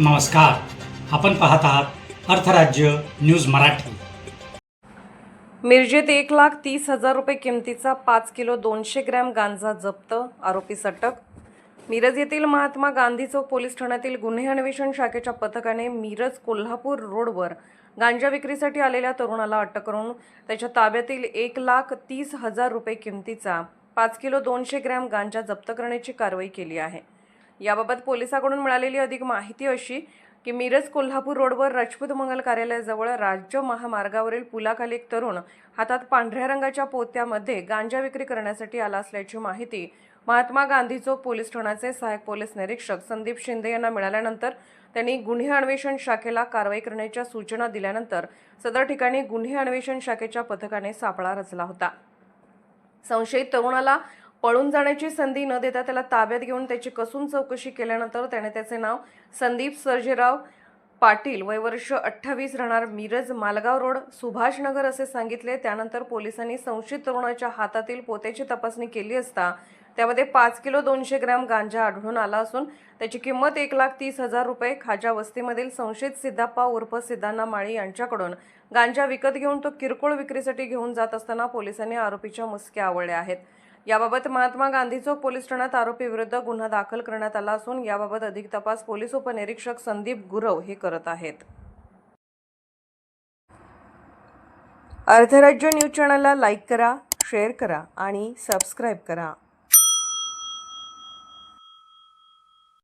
नमस्कार. आपण पाहत आहात अर्थराज्य न्यूज मराठी. मिरजेत 1,30,000 रुपये किमतीचा 5 किलो 200 ग्रॅम गांजा जप्त, आरोपी अटक. मिरज येथील महात्मा गांधी चौक पोलीस ठाण्यातील गुन्हे अन्वेषण शाखेच्या पथकाने मिरज कोल्हापूर रोडवर गांजा विक्रीसाठी आलेल्या तरुणाला अटक करून त्याच्या ताब्यातील 1,30,000 रुपये किमतीचा 5 किलो 200 ग्रॅम गांजा जप्त करण्याची कारवाई केली आहे. याबाबत पोलिसांकडून मिळालेली अधिक माहिती अशी की मिरज कोल्हापूर रोडवर राजपूत मंगल कार्यालयाजवळ राज्य महामार्गावरील पुलाखाली एक तरुण हातात पांढऱ्या रंगाच्या पोत्यामध्ये गांजा विक्री करण्यासाठी आला असल्याची माहिती महात्मा गांधी चौक पोलीस ठाण्याचे सहाय्यक पोलीस निरीक्षक संदीप शिंदे यांना मिळाल्यानंतर त्यांनी गुन्हे अन्वेषण शाखेला कारवाई करण्याच्या सूचना दिल्यानंतर सदर ठिकाणी गुन्हे अन्वेषण शाखेच्या पथकाने सापळा रचला होता. संशयित तरुणाला पळून जाण्याची संधी न देता त्याला ताब्यात घेऊन त्याची कसून चौकशी केल्यानंतर त्याने त्याचे नाव संदीप सर्जेराव पाटील, वय वर्ष 28, राहणार मिरज मालगाव रोड, सुभाषनगर असे सांगितले. त्यानंतर पोलिसांनी संशयित तरुणाच्या हातातील पोत्याची तपासणी केली असता त्यामध्ये 5 किलो 200 ग्रॅम गांजा आढळून आला असून त्याची किंमत 1,30,000 रुपये. खाजा वस्तीमधील संशयित सिद्धप्पा उर्फ सिद्धांना माळी यांच्याकडून गांजा विकत घेऊन तो किरकोळ विक्रीसाठी घेऊन जात असताना पोलिसांनी आरोपीच्या मुसक्या आवळल्या आहेत. याबाबत महात्मा गांधी चौक पोलीस ठाण्यात आरोपी विरुद्ध गुन्हा दाखल करण्यात आला असून याबाबत अधिक तपास पोलीस उपनिरीक्षक संदीप गुरव हे करत आहेत. अर्थराज्य न्यूज चॅनलला लाईक करा, शेअर करा आणि सबस्क्राईब करा.